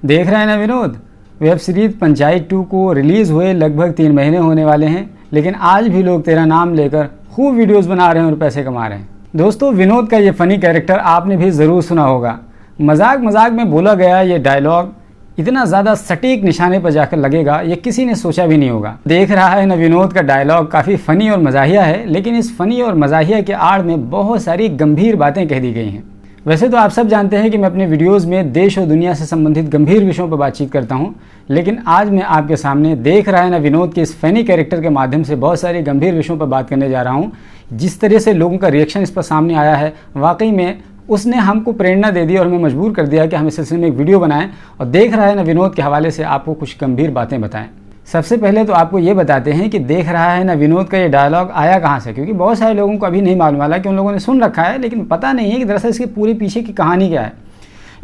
देख रहे हैं ना विनोद, वेब सीरीज पंचायत 2 को रिलीज़ हुए लगभग 3 महीने होने वाले हैं, लेकिन आज भी लोग तेरा नाम लेकर खूब वीडियोस बना रहे हैं और पैसे कमा रहे हैं। दोस्तों, विनोद का ये फ़नी कैरेक्टर आपने भी ज़रूर सुना होगा। मजाक मजाक में बोला गया ये डायलॉग इतना ज़्यादा सटीक निशाने पर जाकर लगेगा, ये किसी ने सोचा भी नहीं होगा। देख रहा है ना विनोद का डायलॉग काफ़ी फ़नी और मज़ाहिया है, लेकिन इस फ़नी और मज़ाहिया के आड़ में बहुत सारी गंभीर बातें कह दी गई हैं। वैसे तो आप सब जानते हैं कि मैं अपने वीडियोस में देश और दुनिया से संबंधित गंभीर विषयों पर बातचीत करता हूं, लेकिन आज मैं आपके सामने देख रहा है ना विनोद के इस फनी कैरेक्टर के माध्यम से बहुत सारे गंभीर विषयों पर बात करने जा रहा हूं। जिस तरह से लोगों का रिएक्शन इस पर सामने आया है, वाकई में उसने हमको प्रेरणा दे दी और हमें मजबूर कर दिया कि हम इस सिलसिले में एक वीडियो बनाएं और देख रहा है ना विनोद के हवाले से आपको कुछ गंभीर बातें बताएं। सबसे पहले तो आपको ये बताते हैं कि देख रहा है ना विनोद का ये डायलॉग आया कहाँ से, क्योंकि बहुत सारे लोगों को अभी नहीं मालूम वाला कि उन लोगों ने सुन रखा है लेकिन पता नहीं है कि दरअसल इसके पूरे पीछे की कहानी क्या है।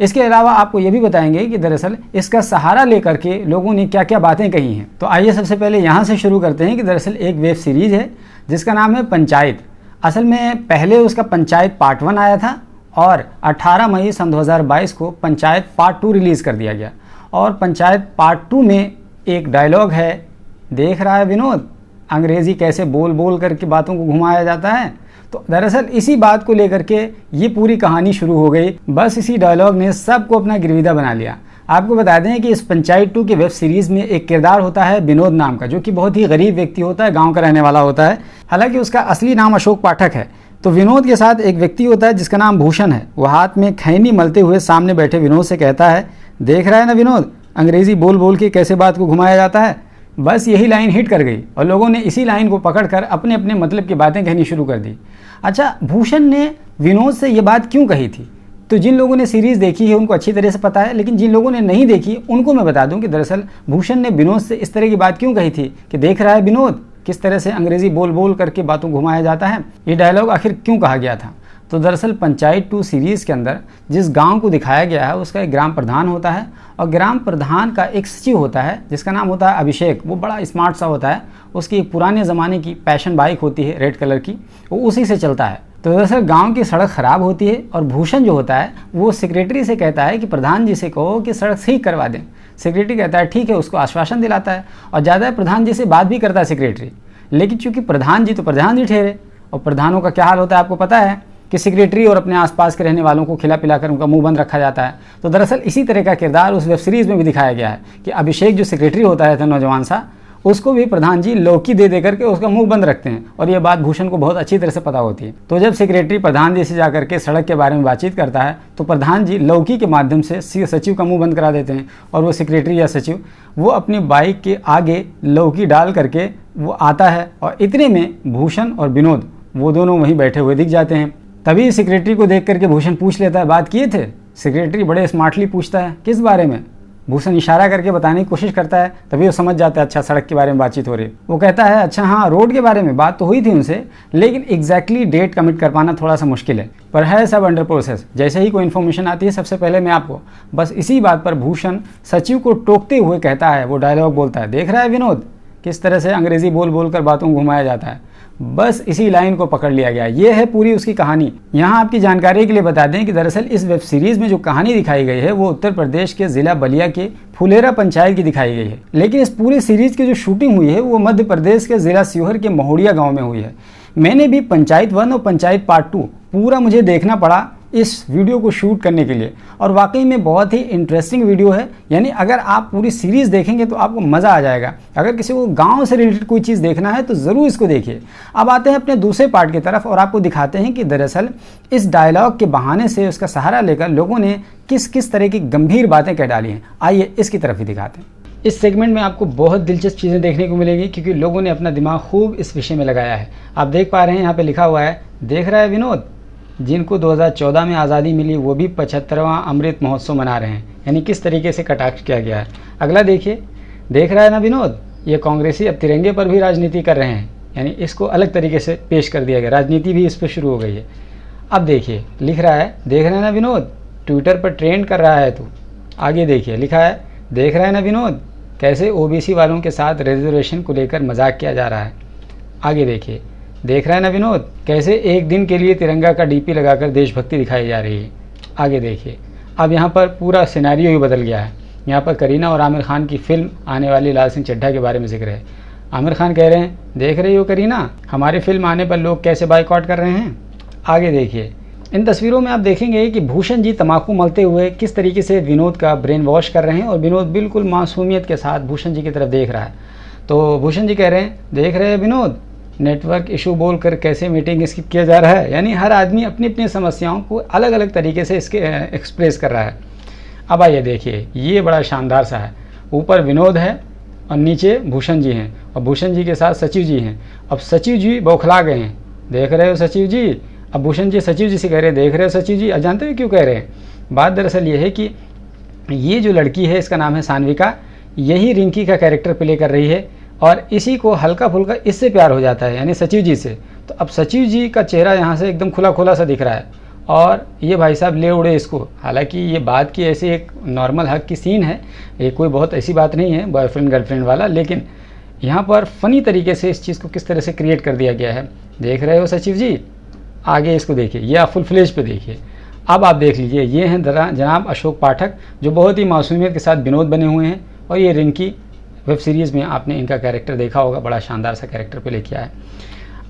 इसके अलावा आपको ये भी बताएंगे कि दरअसल इसका सहारा लेकर के लोगों ने क्या क्या बातें कही हैं। तो आइए सबसे पहले यहाँ से शुरू करते हैं कि दरअसल एक वेब सीरीज़ है जिसका नाम है पंचायत। असल में पहले उसका पंचायत पार्ट 1 आया था और 18 मई सन 2022 को पंचायत पार्ट 2 रिलीज़ कर दिया गया। और पंचायत पार्ट 2 में एक डायलॉग है, देख रहा है विनोद, अंग्रेज़ी कैसे बोल बोल करके बातों को घुमाया जाता है। तो दरअसल इसी बात को लेकर के ये पूरी कहानी शुरू हो गई। बस इसी डायलॉग ने सबको अपना गिरविदा बना लिया। आपको बता दें कि इस पंचायत 2 के वेब सीरीज़ में एक किरदार होता है विनोद नाम का, जो कि बहुत ही गरीब व्यक्ति होता है, गाँव का रहने वाला होता है। हालाँकि उसका असली नाम अशोक पाठक है। तो विनोद के साथ एक व्यक्ति होता है जिसका नाम भूषण है। वह हाथ में खैनी मलते हुए सामने बैठे विनोद से कहता है, देख रहा है ना विनोद, अंग्रेज़ी बोल बोल के कैसे बात को घुमाया जाता है। बस यही लाइन हिट कर गई और लोगों ने इसी लाइन को पकड़कर अपने अपने मतलब की बातें कहनी शुरू कर दी। अच्छा, भूषण ने विनोद से ये बात क्यों कही थी? तो जिन लोगों ने सीरीज़ देखी है उनको अच्छी तरह से पता है, लेकिन जिन लोगों ने नहीं देखी उनको मैं बता दूं कि दरअसल भूषण ने विनोद से इस तरह की बात क्यों कही थी कि देख रहा है विनोद, किस तरह से अंग्रेज़ी बोल बोल करके बातों को घुमाया जाता है। ये डायलॉग आखिर क्यों कहा गया था? तो दरअसल पंचायत 2 सीरीज़ के अंदर जिस गांव को दिखाया गया है उसका एक ग्राम प्रधान होता है और ग्राम प्रधान का एक सचिव होता है जिसका नाम होता है अभिषेक। वो बड़ा स्मार्ट सा होता है। उसकी एक पुराने ज़माने की पैशन बाइक होती है रेड कलर की, वो उसी से चलता है। तो दरअसल गांव की सड़क ख़राब होती है और भूषण जो होता है वो सेक्रेटरी से कहता है कि प्रधान जी से कहो कि सड़क ठीक करवा दें। सेक्रेटरी कहता है ठीक है, उसको आश्वासन दिलाता है और ज़्यादा प्रधान जी से बात भी करता है सेक्रेटरी। लेकिन चूँकि प्रधान जी तो प्रधान जी ठहरे और प्रधानों का क्या हाल होता है आपको पता है कि सेक्रेटरी और अपने आसपास के रहने वालों को खिला पिलाकर उनका मुंह बंद रखा जाता है। तो दरअसल इसी तरह का किरदार उस वेब सीरीज़ में भी दिखाया गया है कि अभिषेक जो सेक्रेटरी होता है नौजवान सा, उसको भी प्रधान जी लौकी दे करके उसका मुंह बंद रखते हैं और ये बात भूषण को बहुत अच्छी तरह से पता होती है। तो जब सेक्रेटरी प्रधान जी से जाकर के सड़क के बारे में बातचीत करता है तो प्रधान जी लौकी के माध्यम से सचिव का मुंह बंद करा देते हैं और वो सेक्रेटरी या सचिव वो अपनी बाइक के आगे लौकी डाल करके वो आता है और इतने में भूषण और विनोद वो दोनों वहीं बैठे हुए दिख जाते हैं। तभी सेक्रेटरी को देख करके भूषण पूछ लेता है, बात किए थे? सेक्रेटरी बड़े स्मार्टली पूछता है, किस बारे में? भूषण इशारा करके बताने की कोशिश करता है, तभी वो समझ जाता है अच्छा सड़क के बारे में बातचीत हो रही है। वो कहता है अच्छा हाँ, रोड के बारे में बात तो हुई थी उनसे, लेकिन एग्जैक्टली डेट कमिट कर पाना थोड़ा सा मुश्किल है, पर है सब अंडर प्रोसेस। जैसे ही कोई इन्फॉर्मेशन आती है सबसे पहले मैं आपको। बस इसी बात पर भूषण सचिव को टोकते हुए कहता है, वो डायलॉग बोलता है, देख रहा है विनोद, किस तरह से अंग्रेज़ी बोल बोल कर बातों को घुमाया जाता है। बस इसी लाइन को पकड़ लिया गया। ये है पूरी उसकी कहानी। यहाँ आपकी जानकारी के लिए बता दें कि दरअसल इस वेब सीरीज़ में जो कहानी दिखाई गई है वो उत्तर प्रदेश के ज़िला बलिया के फुलेरा पंचायत की दिखाई गई है, लेकिन इस पूरी सीरीज़ की जो शूटिंग हुई है वो मध्य प्रदेश के ज़िला सीहोर के महोड़िया गाँव में हुई है। मैंने भी पंचायत 1 और पंचायत पार्ट 2 पूरा मुझे देखना पड़ा इस वीडियो को शूट करने के लिए और वाकई में बहुत ही इंटरेस्टिंग वीडियो है। यानी अगर आप पूरी सीरीज़ देखेंगे तो आपको मज़ा आ जाएगा। अगर किसी को गांव से रिलेटेड कोई चीज़ देखना है तो ज़रूर इसको देखिए। अब आते हैं अपने दूसरे पार्ट की तरफ और आपको दिखाते हैं कि दरअसल इस डायलॉग के बहाने से उसका सहारा लेकर लोगों ने किस किस तरह की गंभीर बातें कह डाली हैं। आइए इसकी तरफ ही दिखाते हैं। इस सेगमेंट में आपको बहुत दिलचस्प चीज़ें देखने को मिलेगी क्योंकि लोगों ने अपना दिमाग खूब इस विषय में लगाया है। आप देख पा रहे हैं यहाँ पे लिखा हुआ है, देख रहा है विनोद, जिनको 2014 में आज़ादी मिली वो भी 75वां अमृत महोत्सव मना रहे हैं। यानी किस तरीके से कटाक्ष किया गया है। अगला देखिए, देख रहा है ना विनोद, ये कांग्रेसी अब तिरंगे पर भी राजनीति कर रहे हैं। यानी इसको अलग तरीके से पेश कर दिया गया, राजनीति भी इस पर शुरू हो गई है। अब देखिए लिख रहा है, देख रहे हैं ना विनोद, ट्विटर पर ट्रेंड कर रहा है तू। आगे देखिए लिखा है, देख रहा है ना विनोद, कैसे ओबीसी वालों के साथ रिजर्वेशन को लेकर मजाक किया जा रहा है। आगे देखिए, देख रहा है ना विनोद, कैसे एक दिन के लिए तिरंगा का डीपी लगाकर देशभक्ति दिखाई जा रही है। आगे देखिए, अब यहाँ पर पूरा सिनेरियो ही बदल गया है। यहाँ पर करीना और आमिर खान की फिल्म आने वाली लाल सिंह चड्ढा के बारे में जिक्र है। आमिर खान कह रहे हैं, देख रही हो करीना, हमारी फिल्म आने पर लोग कैसे बाइकआउट कर रहे हैं। आगे देखिए, इन तस्वीरों में आप देखेंगे कि भूषण जी तंबाकू मलते हुए किस तरीके से विनोद का ब्रेन वॉश कर रहे हैं और विनोद बिल्कुल मासूमियत के साथ भूषण जी की तरफ देख रहा है। तो भूषण जी कह रहे हैं, देख रहे हैं विनोद, नेटवर्क इशू बोलकर कैसे मीटिंग इसकी किया जा रहा है। यानी हर आदमी अपनी अपनी समस्याओं को अलग अलग तरीके से इसके एक्सप्रेस कर रहा है। अब आइए देखिए, ये बड़ा शानदार सा है। ऊपर विनोद है और नीचे भूषण जी हैं और भूषण जी के साथ सचिव जी हैं। अब सचिव जी बौखला गए हैं, देख रहे हो सचिव जी। अब भूषण जी सचिव जी से कह रहे हैं, देख रहे हो सचिव जी। अब जानते हो क्यों कह रहे हैं? बात दरअसल ये है कि ये जो लड़की है, इसका नाम है सान्विका, यही रिंकी का कैरेक्टर प्ले कर रही है और इसी को हल्का फुल्का इससे प्यार हो जाता है, यानी सचिव जी से। तो अब सचिव जी का चेहरा यहाँ से एकदम खुला खुला सा दिख रहा है और ये भाई साहब ले उड़े इसको। हालांकि ये बात की ऐसी एक नॉर्मल हक की सीन है, ये कोई बहुत ऐसी बात नहीं है बॉयफ्रेंड गर्लफ्रेंड वाला, लेकिन यहाँ पर फ़नी तरीके से इस चीज़ को किस तरह से क्रिएट कर दिया गया है। देख रहे हो सचिव जी। आगे इसको देखिए, ये आप फुल फ्लेज पे देखिए। अब आप देख लीजिए, ये हैं जनाब अशोक पाठक, जो बहुत ही मासूमियत के साथ विनोद बने हुए हैं और ये रिंकी वेब सीरीज़ में आपने इनका कैरेक्टर देखा होगा, बड़ा शानदार सा कैरेक्टर प्ले किया है।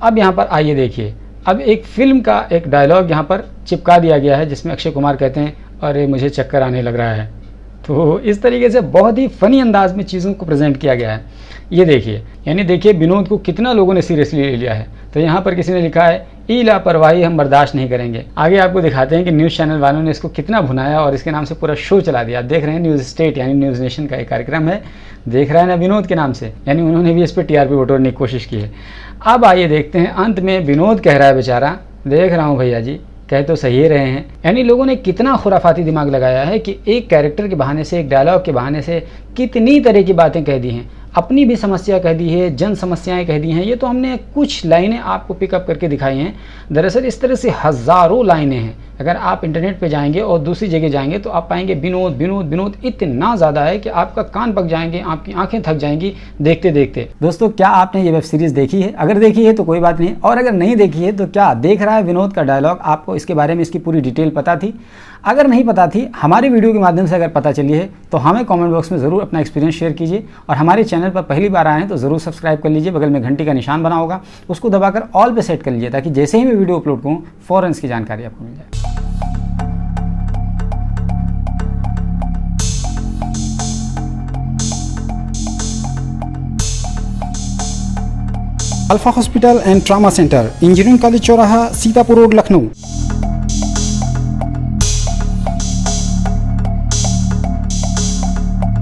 अब यहाँ पर आइए देखिए, अब एक फ़िल्म का एक डायलॉग यहाँ पर चिपका दिया गया है जिसमें अक्षय कुमार कहते हैं, अरे मुझे चक्कर आने लग रहा है। तो इस तरीके से बहुत ही फ़नी अंदाज में चीज़ों को प्रेजेंट किया गया है। ये देखिए, यानी देखिए विनोद को कितना लोगों ने सीरियसली ले लिया है। तो यहाँ पर किसी ने लिखा है, ई लापरवाही हम बर्दाश्त नहीं करेंगे। आगे आपको दिखाते हैं कि न्यूज़ चैनल वालों ने इसको कितना भुनाया और इसके नाम से पूरा शो चला दिया। आप देख रहे हैं न्यूज़ स्टेट यानी न्यूज़ नेशन का एक कार्यक्रम है, देख रहा है ना विनोद के नाम से, यानी उन्होंने भी इस पर टीआरपी बटोरने की कोशिश की है। अब आइए देखते हैं, अंत में विनोद कह रहा है बेचारा, देख रहा हूँ भैया जी, कह तो सही रहे हैं। यानी लोगों ने कितना खुराफाती दिमाग लगाया है कि एक कैरेक्टर के बहाने से, एक डायलॉग के बहाने से कितनी तरह की बातें कह दी हैं, अपनी भी समस्या कह दी है, जन समस्याएं कह दी हैं। ये तो हमने कुछ लाइनें आपको पिकअप करके दिखाई हैं, दरअसल इस तरह से हज़ारों लाइनें हैं। अगर आप इंटरनेट पे जाएंगे और दूसरी जगह जाएंगे तो आप पाएंगे विनोद विनोद विनोद इतना ज़्यादा है कि आपका कान पक जाएंगे, आपकी आंखें थक जाएंगी देखते देखते। दोस्तों, क्या आपने ये वेब सीरीज़ देखी है? अगर देखी है तो कोई बात नहीं, और अगर नहीं देखी है तो क्या देख रहा है विनोद का डायलॉग, आपको इसके बारे में इसकी पूरी डिटेल पता थी? अगर नहीं पता थी, हमारी वीडियो के माध्यम से अगर पता चली है तो हमें कमेंट बॉक्स में ज़रूर अपना एक्सपीरियंस शेयर कीजिए और हमारे चैनल पर पहली बार आए हैं तो ज़रूर सब्सक्राइब कर लीजिए। बगल में घंटी का निशान बना होगा, उसको दबाकर ऑल पे सेट कर लीजिए ताकि जैसे ही मैं वीडियो अपलोड करूँ फ़ौरन इसकी जानकारी आपको मिल जाए। Alpha hospital and trauma centre, engineering college चौराहा, सीतापुर रोड, लखनऊ।